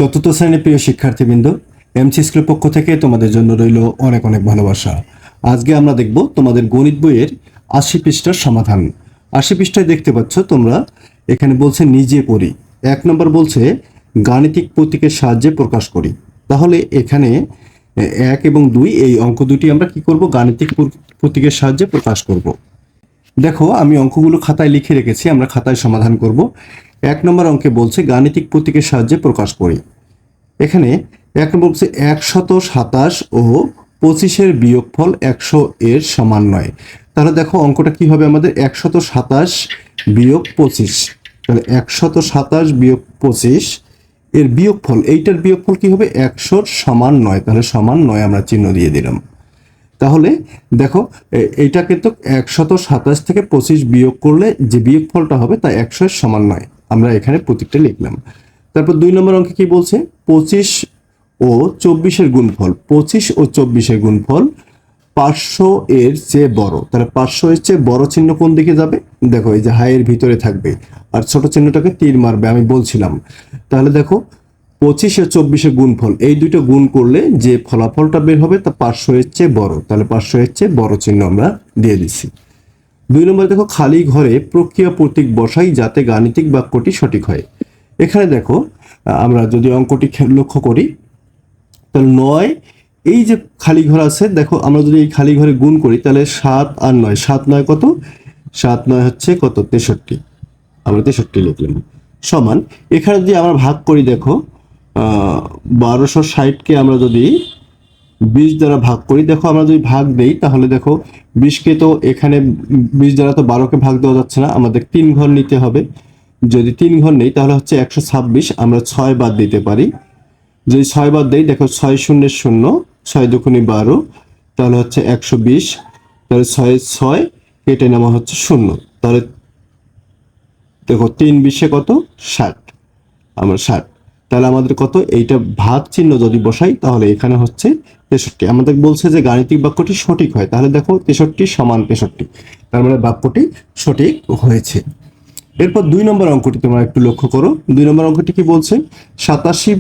চতুর্থ শ্রেণীর প্রিয় শিক্ষার্থীবৃন্দ, এমসি স্কুলের পক্ষ থেকে তোমাদের জন্য রইল অনেক অনেক ভালোবাসা। আজকে আমরা দেখব তোমাদের গণিত বইয়ের ৮০ পৃষ্ঠার সমাধান। ৮০ পৃষ্ঠায় দেখতে পাচ্ছ তোমরা, এখানে বলছে নিজে পড়ি। ১ নম্বর বলছে গাণিতিক প্রতীকের সাহায্যে প্রকাশ করি। তাহলে এখানে ১ এবং ২ এই অঙ্ক দুটি আমরা কি করব, গাণিতিক প্রতীকের সাহায্যে প্রকাশ করব। দেখো, আমি অঙ্কগুলো খাতায় লিখে রেখেছি, আমরা খাতায় সমাধান করব। ১ নম্বর অঙ্কে বলছে গাণিতিক প্রতীকের সাহায্যে প্রকাশ করি। এখানে ১ নম্বর বলছে ১২৭ ও ২৫-এর বিয়োগফল ১০০ এর সমান নয়। তাহলে দেখো অঙ্কটা কি হবে আমাদের, ১২৭ বিয়োগ ২৫। তাহলে ১২৭ বিয়োগ ২৫ এর বিয়োগফল, এইটার বিয়োগফল কি হবে, ১০০-র সমান নয়। তাহলে সমান নয় আমরা চিহ্ন দিয়ে দিলাম। তাহলে দেখো এইটা কিন্তু ১২৭ থেকে ২৫ বিয়োগ করলে যে বিয়োগফলটা হবে তা ১০০-এর সমান নয়। আমরা এখানে প্রতীকটা লিখলাম। তারপর ২ নম্বর অঙ্কে কি বলছে, ২৫ ও ২৪-এর গুণফল। ২৫ ও ২৪-এর গুণফল ৫০০ এর চেয়ে বড়। তাহলে ৫০০ এর চেয়ে বড় চিহ্ন কোন দিকে যাবে, দেখো এই যে হাইয়ের ভিতরে থাকবে, আর ছোট চিহ্নটাকে তীর মারবে, আমি বলছিলাম। তাহলে দেখো ২৫ ও ২৪-এর গুণফল, এই দুটো গুণ করলে যে ফলাফলটা বের হবে তা ৫০০ এর চেয়ে বড়। তাহলে ৫০০ এর চেয়ে বড় চিহ্ন আমরা দিয়ে দিচ্ছি। ২ নম্বরে দেখো খালি ঘরে প্রক্রিয়া প্রতীক বসাই যাতে গাণিতিক বাক্যটি সঠিক হয়। এখানে দেখো আমরা যদি অঙ্কটি লক্ষ্য করি, তাহলে ৯, এই যে খালি ঘর আছে, দেখো আমরা যদি এই খালি ঘরে গুণ করি তাহলে ৭ আর ৯, ৭ ৯ কত, ৭ ৯ হচ্ছে কত, ৬৩। আমরা ৬৩ লিখলাম। সমান, এখানে যদি আমরা ভাগ করি, দেখো ১২৬০-কে আমরা যদি ২০ দ্বারা ভাগ করি, দেখো আমরা যদি ভাগ দেই তাহলে দেখো ২০-কে তো এখানে ২০ দ্বারা তো ১২-কে ভাগ দেওয়া যাচ্ছে না, আমাদের ৩ ঘর নিতে হবে। যদি ৩ ঘর নেই তাহলে হচ্ছে ১২৬, আমরা ৬ বাদ দিতে পারি। যদি ৬ বাদ দেই, দেখো ৬ শূন্য শূন্য, ৬ দুগুণে ১২, তাহলে হচ্ছে ১২০। তাহলে ৬ ৬ কেটে নেওয়া হচ্ছে ০। তাহলে দেখো ৩ ২০-এ কত, ৬০, আমরা ৬০। তাহলে আমাদের কত, এইটা ভাগ চিহ্ন যদি বসাই তাহলে এখানে হচ্ছে ৬৩। আমাদের বলছে যে গাণিতিক বাক্যটি সঠিক হয়, তাহলে দেখো ৬৩ সমান ৬৩, তার মানে বাক্যটি সঠিক হয়েছে। এরপর ২ নম্বর অঙ্কটি তোমরা একটু লক্ষ্য করো। ২ নম্বর অঙ্কটি কি বলছে, ৮৭,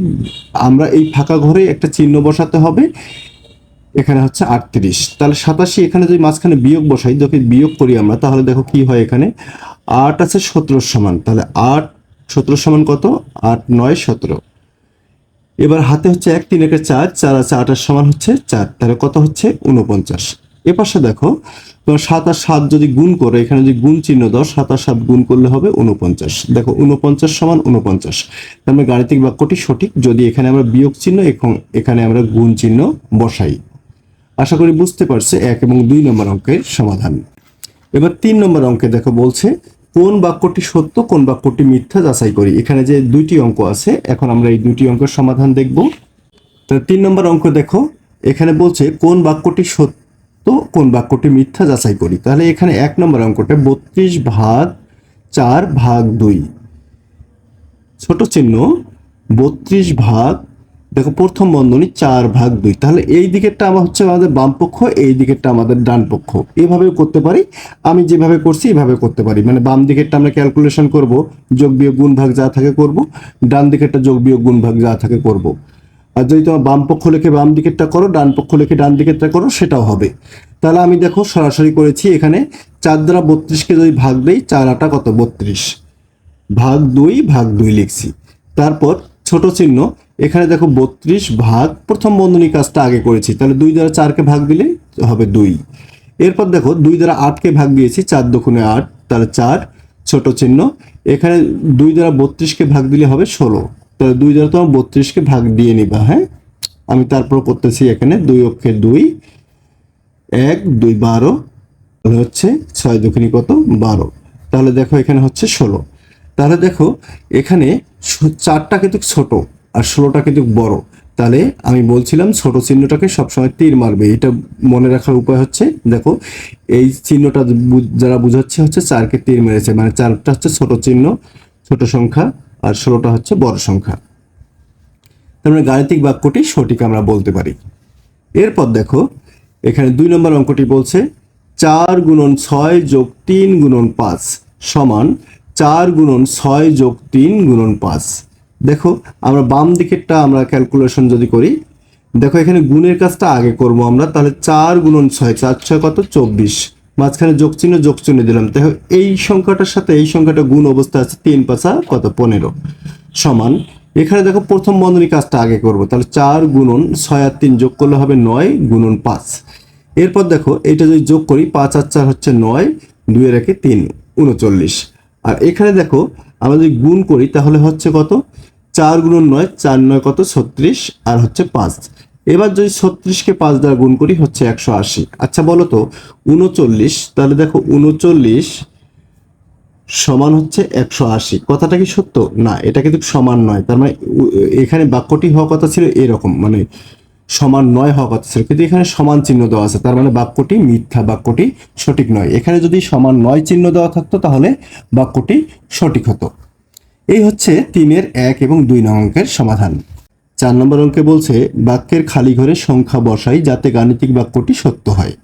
আমরা এই ফাঁকা ঘরে একটা চিহ্ন বসাতে হবে, এখানে হচ্ছে ৩৮। তাহলে ৮৭, এখানে যদি মাঝখানে বিয়োগ বসাই, যদি বিয়োগ করি আমরা, তাহলে দেখো কি হয়, এখানে ৮ আছে ১৭ সমান, তাহলে ৮ ১৭ সমান কত, ৮ ৯ ১৭। এবার হাতে হচ্ছে ১ ৩ একে ৪, ৪ আছে ৮ সমান হচ্ছে ৪, তাহলে কত হচ্ছে ৪৯। এ পাশে দেখো তোমার ৭ আর ৭ যদি গুণ করে, এখানে যদি গুণ চিহ্ন দাও, ৭ আর ৭ গুণ করলে হবে ৪৯। দেখো ৪৯ সমান ৪৯, তার মানে গাণিতিক বাক্যটি সঠিক যদি এখানে আমরা বিয়োগ চিহ্ন এবং এখানে আমরা গুণ চিহ্ন বসাই। আশা করি বুঝতে পারছে ১ এবং ২ নম্বর অঙ্কের সমাধান। এবার ৩ নম্বর অঙ্কে দেখো বলছে কোন বাক্যটি সত্য কোন বাক্যটি মিথ্যা যাচাই করি। এখানে যে দুইটি অঙ্ক আছে, এখন আমরা এই দুইটি অঙ্কের সমাধান দেখব। তো ৩ নম্বর অঙ্ক দেখো, এখানে বলছে কোন বাক্যটি সত্য কোন বাক্যটি মিথ্যা যাচাই করি। তাহলে এখানে ১ নম্বর অঙ্কটা ৩২/৪/২, ছোট চিহ্ন ৩২ দেখো প্রথম বন্ধনী ৪/২। তাহলে এই দিকেরটা আমার হচ্ছে আমাদের বাম পক্ষ, এই দিকেরটা আমাদের ডান পক্ষ। এভাবেও করতে পারি, আমি যেভাবে করছি এভাবে করতে পারি। মানে বাম দিকেরটা আমরা ক্যালকুলেশন করব, যোগ বিয়োগ গুণ ভাগ যা থাকে করব, ডান দিকেরটা যোগ বিয়োগ গুণ ভাগ যা থাকে করব। আর যদি তোমার বাম পক্ষ লিখে বাম দিকেরটা করো, ডান পক্ষ লিখে ডান দিকেরটা করো, সেটাও হবে। তাহলে আমি দেখো সরাসরি করেছি, এখানে ৪ দ্বারা ৩২-কে যদি ভাগ দেই, ৪ ৮ কত, ৩২, ভাগ ২ লিখছি। তারপর ছোট চিহ্ন, এখানে দেখো ৩২ ভাগ প্রথম বন্ধনী কাজটা আগে করেছি, তাহলে ২ দ্বারা ৪-কে ভাগ দিলে হবে ২। এরপর দেখো ২ দ্বারা ৮-কে ভাগ দিয়েছি, ৪ দুগুণে ৮, তাহলে ৪, ছোট চিহ্ন। এখানে ২ দ্বারা ৩২-কে ভাগ দিলে হবে ১৬, তাহলে ২ দ্বারা তোমার ৩২-কে ভাগ দিয়ে নিবা। হ্যাঁ, আমি তারপর করতেছি, এখানে ২ অক্ষে ২, ১ ২ ১২, তাহলে হচ্ছে ৬ দুগুণে কত, ১২, তাহলে দেখো এখানে হচ্ছে ১৬। তাহলে দেখো এখানে ৪টা কিন্তু ছোট আর ১৬টা কিন্তু বড়। তাহলে আমি বলছিলাম ছোট চিহ্নটাকে সবসময় তীর মারবে। এটা মনে রাখার উপায় হচ্ছে, দেখো এই চিহ্নটা যারা বুঝাচ্ছে হচ্ছে ৪-কে তীর মেরেছে, মানে ৪টা হচ্ছে ছোট চিহ্ন, ছোট সংখ্যা, আর ১৬টা হচ্ছে বড় সংখ্যা। তার মানে গাণিতিক বাক্যটি সঠিক আমরা বলতে পারি। এরপর দেখো এখানে ২ নম্বর অঙ্কটি বলছে ৪ × ৬ + ৩ × ৫ সমান ৪ × ৬ + ৩ × ৫। দেখো আমরা বাম দিকেরটা আমরা ক্যালকুলেশন যদি করি, দেখো এখানে গুণের কাজটা আগে করব আমরা, তাহলে 4 গুণন 6, 4 6 কত 24, মাঝখানে যোগ চিহ্ন দিলাম। দেখো এই সংখ্যাটার সাথে এই সংখ্যাটা গুণ অবস্থা আছে, 3 5 কত 15 সমান, এখানে দেখো প্রথম বন্ধনী কাজটা আগে করব, তাহলে 4 গুণন 6 আর 3 যোগ করলে হবে 9 গুণন 5। এরপর দেখো এটা যদি যোগ করি 5 আর 4 হচ্ছে 9, 2 এর 1 3 39। আর এখানে দেখো আমরা যদি গুণ করি তাহলে হচ্ছে কত 4 গুণন 9, 4 9 কত 36 আর হচ্ছে 5। এবার যদি 36কে 5 দ্বারা গুণ করি হচ্ছে 180। আচ্ছা বলো তো 39, তাহলে দেখো 39 সমান হচ্ছে 180, কথাটা কি সত্য? না, এটা কিন্তু সমান নয়। তার মানে এখানে বাক্যটি হওয়ার কথা ছিল এরকম, মানে সমান নয় হওয়ার কথা ছিল, কিন্তু এখানে সমান চিহ্ন দেওয়া আছে, তার মানে বাক্যটি মিথ্যা, বাক্যটি সঠিক নয়। এখানে যদি সমান নয় চিহ্ন দেওয়া থাকতো তাহলে বাক্যটি সঠিক হতো। এই হচ্ছে 3-এর 1 এবং 2 নং অঙ্কের সমাধান। 4 নম্বর অঙ্কে বলছে বাক্যের খালি ঘরে সংখ্যা বসাই যাতে গাণিতিক বাক্যটি সত্য হয়।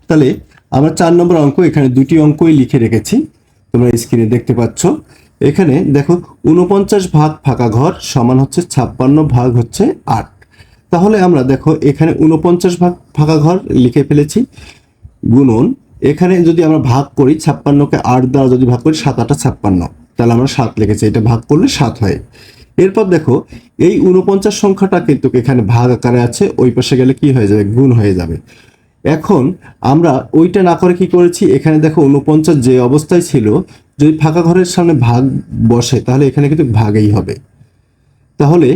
তাহলে আমরা 4 নম্বর অঙ্ক, এখানে দুটি অঙ্কই লিখে রেখেছি, তোমরা স্ক্রিনে দেখতে পাচ্ছ। এখানে দেখো 49 ভাগ ফাঁকা ঘর সমান হচ্ছে 56 ভাগ হচ্ছে 8। তাহলে আমরা দেখো এখানে 49 ভাগ ফাঁকা ঘর লিখে ফেলেছি, গুণন এখানে যদি আমরা ভাগ করি 56কে 8 দ্বারা যদি ভাগ করি 7 8 56, তাহলে আমরা 7 লিখেছি, এটা ভাগ করলে 7 হয়। এরপর দেখো এই 49 সংখ্যাটা কিন্তু এখানে ভাগ আকারে আছে, ওই পাশে গেলে কি হয়ে যাবে গুণ হয়ে যাবে। এখন আমরা ওইটা না করে কি করেছি, এখানে দেখো 49 যে অবস্থায় ছিল, যদি ফাঁকা ঘরের সামনে ভাগ বসে তাহলে এখানে কিন্তু ভাগই হবে। তাহলে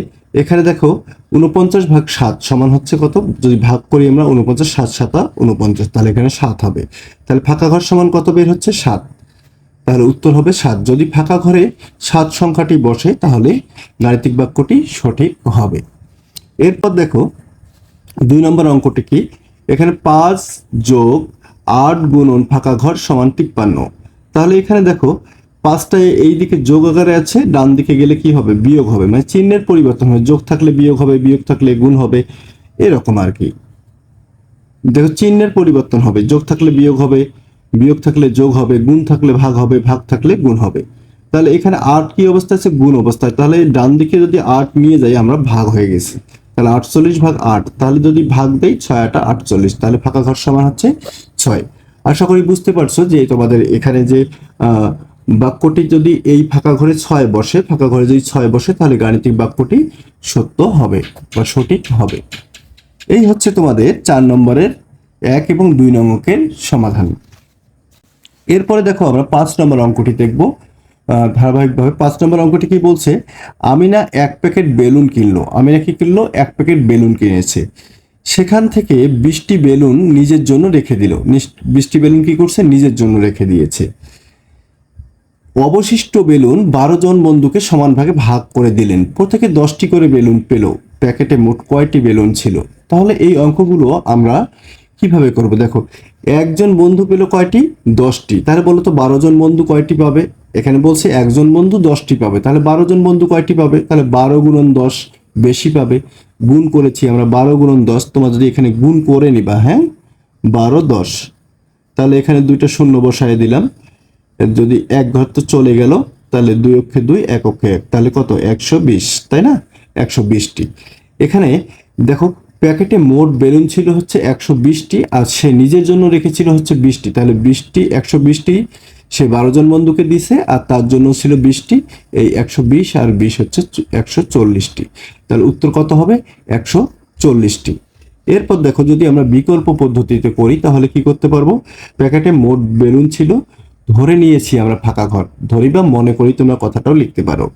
এখানে দেখো 49 ভাগ 7 সমান হচ্ছে কত, যদি ভাগ করি আমরা 49 7 7 49, তাহলে এখানে 7 হবে। তাহলে ফাঁকা ঘর সমান কত বের হচ্ছে 7, তাহলে উত্তর হবে 7। যদি ফাঁকা ঘরে 7 সংখ্যাটি বসে তাহলে গাণিতিক বাক্যটি সঠিক হবে। এরপর দেখো 2 নম্বর অঙ্কটি কি, এখানে 5 যোগ 8 গুণন ফাঁকা ঘর সমান 53। তাহলে এখানে দেখো 5টা এই দিকে যোগ আকারে আছে, ডান দিকে গেলে কি হবে বিয়োগ হবে, মানে চিহ্নের পরিবর্তন হবে, যোগ থাকলে বিয়োগ হবে, বিয়োগ থাকলে গুণ হবে, এরকম আর কি। দেখো চিহ্নের পরিবর্তন হবে, যোগ থাকলে বিয়োগ হবে, বিয়োগ থাকলে যোগ হবে, গুণ থাকলে ভাগ হবে, ভাগ থাকলে গুণ হবে। তাহলে এখানে 8 কি অবস্থা আছে গুণ অবস্থায়, তাহলে ডান দিকে যদি 8 নিয়ে যাই আমরা ভাগ হয়ে গেছে, তাহলে 48 ভাগ 8, তাহলে যদি ভাগ দেই 6 8 48, তাহলে ফাঁকা ঘর সমান হচ্ছে 6। আশা করি বুঝতে পারছো যে তোমাদের এখানে যে বাক্যটি যদি এই ফাঁকা ঘরে 6 বসে, ফাঁকা ঘরে যদি 6 বসে তাহলে গাণিতিক বাক্যটি সত্য হবে বা সঠিক হবে। এই হচ্ছে তোমাদের 4 নম্বরের 1 এবং 2 নং অঙ্কের সমাধান। এরপরে দেখো আমরা 5 নম্বর অঙ্কটি দেখব ধারাবাহিকভাবে। 5 নম্বর অঙ্কটি কি বলছে, আমিনা 1 প্যাকেট বেলুন কিনলো। আমিনা কি কিনলো 1 প্যাকেট বেলুন কিনেছে, সেখান থেকে 20টি বেলুন নিজের জন্য রেখে দিল। 20টি বেলুন কি করছে নিজের জন্য রেখে দিয়েছে। অবশিষ্ট বেলুন 12 জন বন্ধুকে সমান ভাগে ভাগ করে দিলেন, প্রত্যেকে 10টি করে বেলুন পেল, প্যাকেটে মোট কয়টি বেলুন ছিল? তাহলে এই অঙ্কগুলো আমরা কিভাবে করব, দেখো একজন বন্ধু পেল কয়টি 10টি, তাহলে বলো তো 12 জন বন্ধু কয়টি পাবে? এখানে বলছে একজন বন্ধু 10টি পাবে, তাহলে 12 জন বন্ধু কয়টি পাবে? তাহলে 12 গুণন 10 বেশি পাবে, গুণ করেছি আমরা 12 গুণন 10, তোমরা যদি এখানে গুণ করে নিবা, হ্যাঁ 12 10, তাহলে এখানে দুইটা শূন্য বসায় দিলাম, যদি এক ঘর তো চলে গেল, তাহলে 2 অক্ষে 2 1 অক্ষে 1, তাহলে কত 120, তাই না 120টি। এখানে দেখো প্যাকেটে মোট বেলুন ছিল হচ্ছে 120টি, আর সে নিজের জন্য রেখেছিল হচ্ছে 20টি, তাহলে 20টি 120টি সে 12 জন বন্ধুকে দিছে, আর তার জন্য ছিল 20টি, এই 120 আর 20 হচ্ছে 140টি, তাহলে উত্তর কত হবে 140টি। এরপর দেখো যদি আমরা বিকল্প পদ্ধতিতে করি তাহলে কি করতে পারবো, প্যাকেটে মোট বেলুন ছিল, ধরে নিয়েছি আমরা ফাঁকা ঘর, ধরি বা মনে করি তোমরা কথাটাও লিখতে পারো।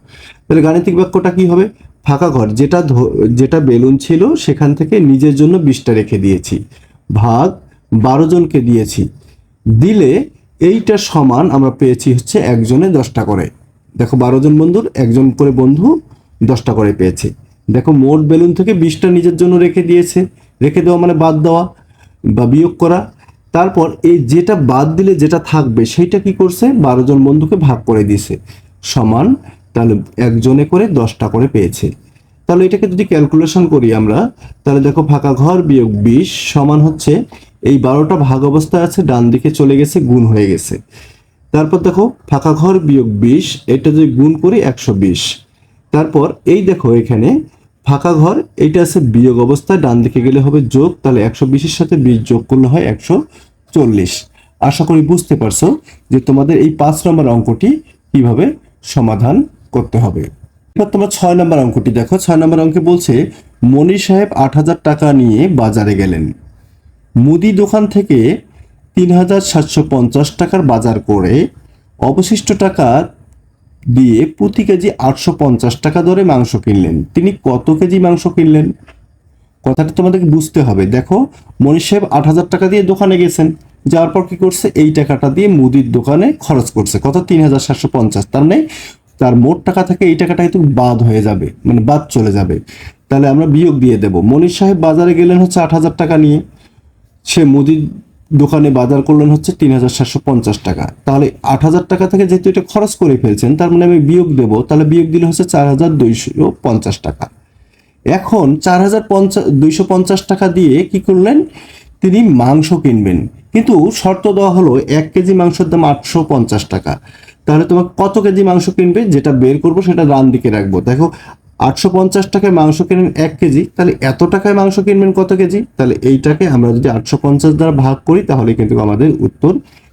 তাহলে গাণিতিক বাক্যটা কি হবে, ফাঁকা ঘর যেটা বেলুন ছিল সেখান থেকে নিজের জন্য 20টা রেখে দিয়েছি, ভাগ 12 জনকে দিয়েছি, দিলে এইটা সমান আমরা পেয়েছি হচ্ছে একজনে 10টা করে। দেখো 12 জন বন্ধুর একজন করে বন্ধু 10টা করে পেয়েছে। দেখো মোট বেলুন থেকে 20টা নিজের জন্য রেখে দিয়েছে, রেখে দেওয়া মানে বাদ দেওয়া বা বিয়োগ করা, তারপর এই যেটা বাদ দিলে যেটা থাকবে সেইটা কি করছে 12 জন বন্ধুকে ভাগ করে দিয়েছে, সমান তাহলে একজনে করে 10টা করে পেয়েছে। তাহলে এটাকে যদি ক্যালকুলেশন করি আমরা, তাহলে দেখো ফাঁকা ঘর বিয়োগ 20 সমান হচ্ছে এই 12টা ভাগ অবস্থায় আছে, ডান দিকে চলে গেছে, গুণ হয়ে গেছে। তারপর দেখো ফাঁকা ঘর বিয়োগ 20, এটা যদি গুণ করি 120, তারপর এই দেখো এখানে ফাঁকা ঘর, এইটা আছে বিয়োগ অবস্থায়, ডান দিকে গেলে হবে যোগ, তাহলে 120-এর সাথে 20 যোগ করলে হয় 140। আশা করি বুঝতে পারছো যে তোমাদের এই 5 নম্বর অঙ্কটি কিভাবে সমাধান করতে হবে। এবার তোমরা 6 নম্বর অঙ্কটি দেখো। 6 নম্বর অঙ্কে বলছে মনির সাহেব 8,000 টাকা নিয়ে বাজারে গেলেন। মুদি দোকান থেকে 3,750 টাকার বাজার করে অবশিষ্ট টাকা দিয়ে প্রতি কেজি 850 টাকা দরে মাংস কিনলেন। তিনি কত কেজি মাংস কিনলেন? কথাটা তোমাদেরকে বুঝতে হবে। দেখো, মনির সাহেব 8,000 টাকা দিয়ে দোকানে গেছেন, যাওয়ার পর কি করছে, এই টাকাটা দিয়ে মুদির দোকানে খরচ করছে কত, 3,750। তার মানে তার মোট টাকা থেকে এই টাকাটা কিন্তু বাদ হয়ে যাবে, মানে বাদ চলে যাবে। তাহলে আমরা বিয়োগ দিয়ে দেব। মনির সাহেব বাজারে গেলেন হচ্ছে 8,000 টাকা নিয়ে, সে মুদির দোকানে বাজার করলেন হচ্ছে 3,750 টাকা। তাহলে 8,000 টাকা থেকে যেহেতু এটা খরচ করে ফেলছেন, তার মানে আমি বিয়োগ দেব, তাহলে বিয়োগ দিলে হচ্ছে 4,250 টাকা। এখন 4,250 টাকা দিয়ে কি করলেন, তিনি মাংস কিনবেন, কিন্তু শর্ত দেওয়া হলো 1 কেজি মাংসের দাম 850 টাকা। তাহলে তোমাকে কত কেজি মাংস কিনবে, যেটা বের করবো সেটা ডান দিকে রাখবো। দেখো, 850 টাকায় মাংস কিনেন 1 কেজি, তাহলে এত টাকায় মাংস কিনবেন কত কেজি, তাহলে এইটাকে আমরা যদি 850 দ্বারা ভাগ করি তাহলে কিন্তু আমাদের উত্তর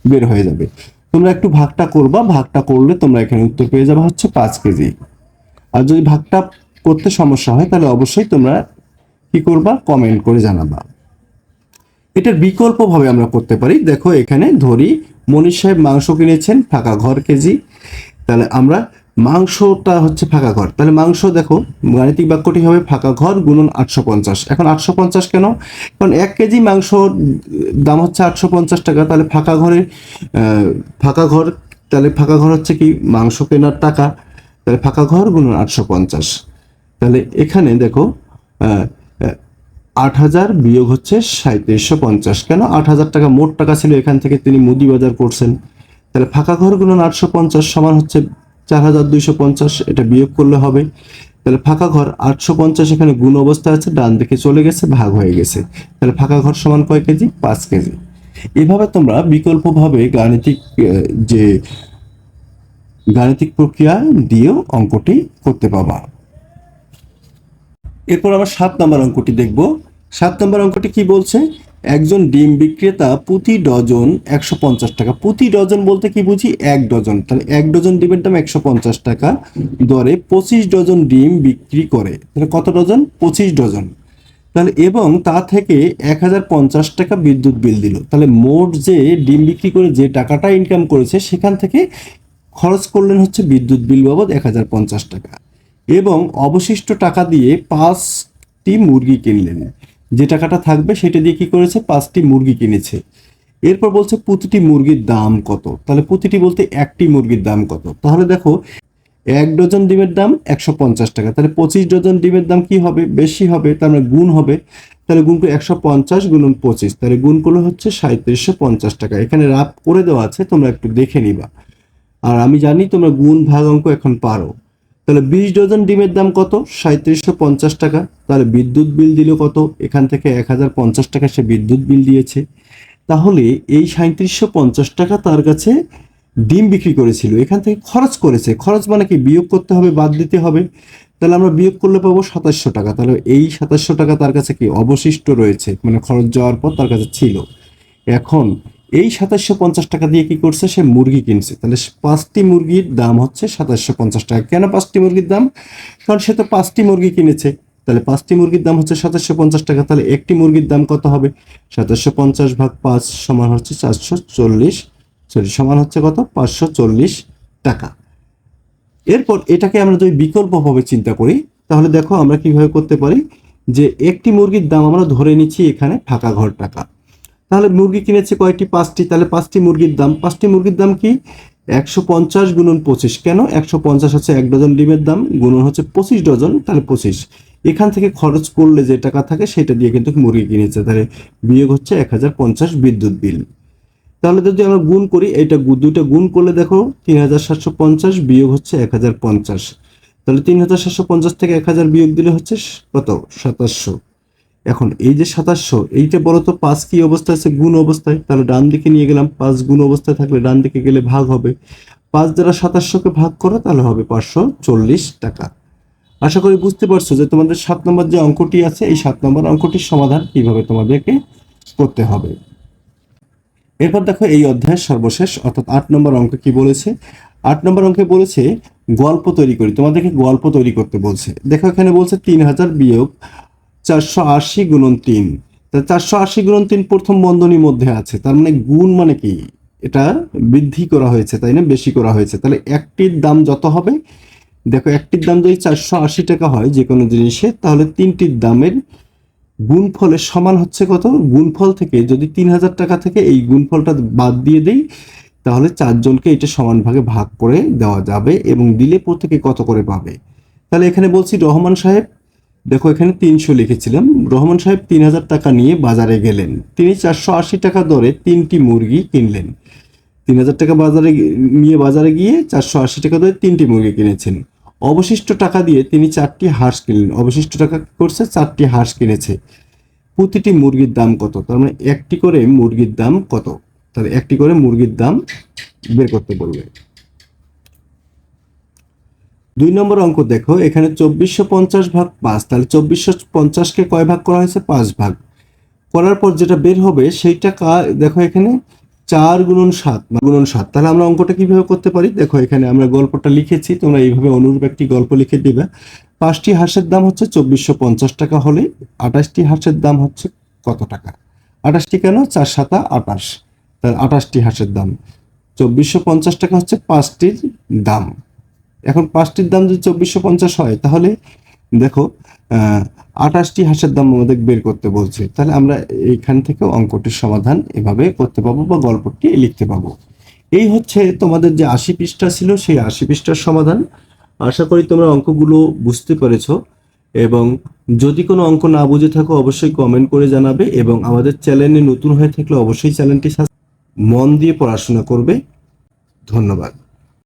বের হয়ে যাবে। তোমরা একটু ভাগটা করবা, ভাগটা করলে তোমরা এখানে উত্তর পেয়ে যাবে হচ্ছে 5 কেজি। আর যদি ভাগটা করতে সমস্যা হয় তাহলে অবশ্যই তোমরা কি করবা, কমেন্ট করে জানাবা। এটার বিকল্প ভাবে আমরা করতে পারি। দেখো এখানে ধরি মনির সাহেব মাংস কিনেছেন ফাঁকা ঘর কেজি, তাহলে আমরা মাংসটা হচ্ছে ফাঁকা ঘর, তাহলে মাংস দেখো গাণিতিক বাক্যটি হবে ফাঁকা ঘর গুণন 850। এখন 850 কেন, কারণ 1 কেজি মাংস দাম হচ্ছে 850 টাকা। তাহলে ফাঁকা ঘরে ফাঁকা ঘর, তাহলে ফাঁকা ঘর হচ্ছে কি মাংস কেনার টাকা, তাহলে ফাঁকা ঘর গুণন 850। তাহলে এখানে দেখো 8,000 বিয়োগ হচ্ছে 3750। কেন, 8,000 টাকা মোট টাকা ছিল, এখান থেকে তিনি মুদি বাজার করছেন। তাহলে ফাঁকা ঘর গুণন 850 সমান হচ্ছে 4,250, এটা বিয়োগ করলে হবে। তাহলে ফাঁকা ঘর 850 এখানে গুণ অবস্থায় আছে, ডান দিকে চলে গেছে, ভাগ হয়ে গেছে। তাহলে ফাঁকা ঘর সমান কয় কেজি, 5 কেজি। এভাবে তোমরা বিকল্পভাবে যে গাণিতিক প্রক্রিয়া দিয়েও অঙ্কটি করতে পারবা। এরপর আমরা 7 নম্বর অঙ্কটি দেখব। 7 নম্বর অঙ্কটি কি বলছে, একজন ডিম বিক্রেতা প্রতি ডজন 150 টাকা, প্রতি ডজন বলতে কি বুঝি, 1 ডজন, তাহলে 1 ডজন ডিমের দাম 150 টাকা দরে 25 ডজন ডিম বিক্রি করে। তাহলে কত ডজন, 25 ডজন। তাহলে এবং তা থেকে 1,050 টাকা বিদ্যুৎ বিল দিল। তাহলে মোট যে ডিম বিক্রি করে যে টাকাটা ইনকাম করেছে সেখান থেকে খরচ করলেন হচ্ছে বিদ্যুৎ বিল বাবদ 1,050 টাকা, এবং অবশিষ্ট টাকা দিয়ে 5টি মুরগি কিনলেন। যে টাকাটা থাকবে সেটা দিয়ে কি করেছে, 5টি মুরগি কিনেছে। এরপর বলছে প্রতিটি মুরগির দাম কত, তাহলে প্রতিটি বলতে একটি মুরগির দাম কত। তাহলে দেখো 1 ডজন ডিমের দাম 150 টাকা, তাহলে 25 ডজন ডিমের দাম কি হবে, বেশি হবে, তার মানে গুণ হবে। তাহলে গুণ করে 150 গুণন 25, তাহলে গুণ করলে হচ্ছে 3750 টাকা। এখানে রাফ করে দেওয়া আছে, তোমরা একটু দেখে নিবা। আর আমি জানি তোমরা গুণ ভাগ অঙ্ক এখন পারো। তাহলে 20 ডজন ডিমের দাম কত, 3750 টাকা। তাহলে বিদ্যুৎ বিল দিল কত, এখান থেকে 1,050 টাকা সে বিদ্যুৎ বিল দিয়েছে। তাহলে এই 3750 টাকা তার কাছে ডিম বিক্রি করেছিল, এখান থেকে খরচ করেছে। খরচ মানে কি, বিয়োগ করতে হবে, বাদ দিতে হবে। তাহলে আমরা বিয়োগ করলে পাবো 2700 টাকা। তাহলে এই 2700 টাকা তার কাছে কি অবশিষ্ট রয়েছে, মানে খরচ যাওয়ার পর তার কাছে ছিল। এখন এই 2750 টাকা দিয়ে কি করছে, সে মুরগি কিনছে। তাহলে 5টি মুরগির দাম হচ্ছে 2750 টাকা। কেন 5টি মুরগির দাম, কারণ সে তো 5টি মুরগি কিনেছে। তাহলে 5টি মুরগির দাম হচ্ছে 2750 টাকা। তাহলে একটি মুরগির দাম কত হবে, 2750 ভাগ 5 সমান হচ্ছে 440, সমান হচ্ছে কত, 540 টাকা। এরপর এটাকে আমরা যদি বিকল্পভাবে চিন্তা করি তাহলে দেখো আমরা কিভাবে করতে পারি, যে একটি মুরগির দাম আমরা ধরে নিচ্ছি এখানে ফাঁকা ঘর টাকা। তাহলে মুরগি কিনেছে কয়টি, 5টি, তাহলে 5টি মুরগির দাম, 5টি মুরগির দাম কি 150 গুণন 25। কেন, 150 হচ্ছে 1 ডজন ডিমের দাম, গুণন হচ্ছে 25 ডজন, তাহলে 25। এখান থেকে খরচ করলে যে টাকা থাকে সেটা দিয়ে কিন্তু মুরগি কিনেছে। তাহলে বিয়োগ হচ্ছে 1,050 বিদ্যুৎ বিল। তাহলে যদি আমরা গুণ করি, এটা দুইটা গুণ করলে দেখো 3,750 বিয়োগ হচ্ছে 1,050। তাহলে 3,750 থেকে 1,000 বিয়োগ দিলে হচ্ছে কত, 2700। এখন এই যে 2700, এইটা বলো তো 5 কি অবস্থায় আছে, গুণ অবস্থায়। তাহলে ডান দিকে নিয়ে গেলাম, 5 গুণ অবস্থায় থাকলে ডান দিকে গেলে ভাগ হবে। 5 দ্বারা 2700কে ভাগ করো তাহলে হবে 540 টাকা। আশা করি বুঝতে পারছো যে তোমাদের 7 নম্বর যে অঙ্কটি আছে এই 7 নম্বর অঙ্কটির সমাধান কিভাবে তোমাদেরকে করতে হবে। এরপর দেখো এই অধ্যায়ের সর্বশেষ অর্থাৎ 8 নম্বর অঙ্ক কি বলেছে। 8 নম্বর অঙ্কে বলেছে গল্প তৈরি করি, তোমাদেরকে গল্প তৈরি করতে বলছে। দেখো এখানে বলছে 3000 বিয়োগ 480 গুণন 3। তা 480 গুণন 3 প্রথম বন্ধনীর মধ্যে আছে, তার মানে গুণ মানে কি, এটা বৃদ্ধি করা হয়েছে তাই না, বেশি করা হয়েছে। তাহলে একটির দাম যত হবে, দেখো একটির দাম যদি 480 টাকা হয় যে কোনো জিনিসের, তাহলে তিনটির দামের গুণফলের সমান হচ্ছে কত, গুণফল থেকে যদি 3000 টাকা থেকে এই গুণফলটা বাদ দিয়ে দেই, তাহলে চারজনকে এটা সমান ভাগে ভাগ করে দেওয়া যাবে এবং দিলে প্রত্যেকে কত করে পাবে। তাহলে এখানে বলছি রহমান সাহেব, দেখো এখানে 300 লিখেছিলাম, রহমান সাহেব 3000 টাকা নিয়ে বাজারে গেলেন। তিনি 480 টাকা দরে 3টি মুরগি কিনলেন। 3000 টাকা বাজারে গিয়ে 480 টাকা দরে 3টি মুরগি কিনেছেন। অবশিষ্ট টাকা দিয়ে তিনি 4টি হাঁস কিনলেন। অবশিষ্ট টাকা কি করছে, 4টি হাঁস কিনেছে। প্রতিটি মুরগির দাম কত, তার মানে একটি করে মুরগির দাম কত, তাহলে একটি করে মুরগির দাম বের করতে বলবে। 2 নম্বর অঙ্ক দেখো এখানে 2450 ভাগ 5, তাহলে 2450 কে কয় ভাগ করা হয়েছে, 5 ভাগ করার পর যেটা বের হবে সেইটা দেখো এখানে 4 গুণন 7 গুণন 7। তাহলে আমরা অঙ্কটা কিভাবে করতে পারি, দেখো এখানে আমরা গল্পটা লিখেছি, তোমরা এইভাবে অনুরূপ একটি গল্প লিখে দিবে। 5টি হাঁসের দাম হচ্ছে 2450 টাকা হলে 28টি হাঁসের দাম হচ্ছে কত টাকা। 28টি কেন, 4 7 28, তাহলে 28টি হাঁসের দাম 2450 টাকা হচ্ছে 5টির দাম। এখন 5টির দাম যদি 2450 হয়, তাহলে দেখো 28টি হাঁসের দাম আমাদের বের করতে বলছে। তাহলে আমরা এইখান থেকে অঙ্কটির সমাধান এভাবে করতে পাবো বা গল্পটি লিখতে পাবো। এই হচ্ছে তোমাদের যে 80 পৃষ্ঠা ছিল সেই 80 পৃষ্ঠার সমাধান। আশা করি তোমরা অঙ্কগুলো বুঝতে পেরেছো, এবং যদি কোনো অঙ্ক না বুঝে থাকো অবশ্যই কমেন্ট করে জানাবে, এবং আমাদের চ্যানেলে নতুন হয়ে থাকলে অবশ্যই চ্যানেলটি মন দিয়ে পড়াশোনা করবে। ধন্যবাদ।